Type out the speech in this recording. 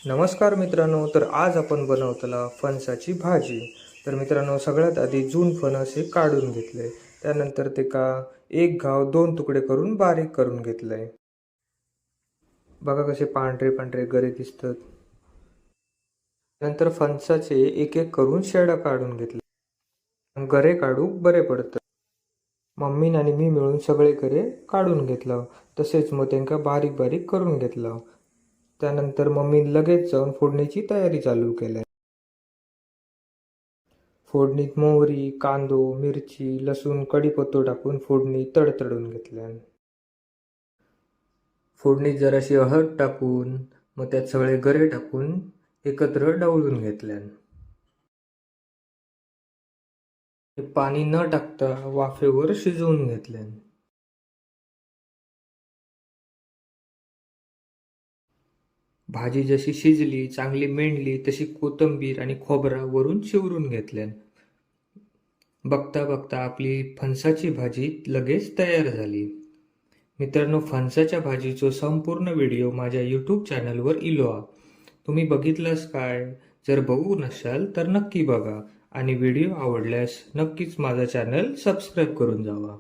नमस्कार मित्रांनो, तर आज आपण बनवतला फणसाची भाजी. तर मित्रांनो, सगळ्यात आधी जून फणस हे काढून घेतले. त्यानंतर ते का एक घाव दोन तुकडे करून बारीक करून घेतलंय. बघा कसे पांढरे पांढरे गरे दिसतात. नंतर फणसाचे एक एक करून शेडा काढून घेतले. गरे काढू बरे पडतं. मम्मी आणि मी मिळून सगळे गरे काढून घेतलं. तसेच मग त्यांना बारीक बारीक करून घेतलं. त्यानंतर मम्मी लगेच जाऊन फोडणीची तयारी चालू केली. फोडणीत मोहरी, कांदो, मिरची, लसूण, कढीपत्तो टाकून फोडणी तडतडून घेतल्या. फोडणीत जराशी हळद टाकून मग त्यात सगळे गरे टाकून एकत्र ढवळून घेतल्या. पाणी न टाकता वाफेवर शिजवून घेतल्या. भाजी जशी शिजली, चांगली मेंढली तशी कोथिंबीर आणि खोबरा वरून शिवरून घेतल्या. बघता बघता आपली फणसाची भाजी लगेच तयार झाली. मित्रांनो, फणसाच्या भाजीचो संपूर्ण व्हिडिओ माझ्या यूट्यूब चॅनलवर इलो हा. तुम्ही बघितलास काय? जर बघू नसाल तर नक्की बघा आणि व्हिडिओ आवडल्यास नक्कीच माझा चॅनल सबस्क्राईब करून जावा.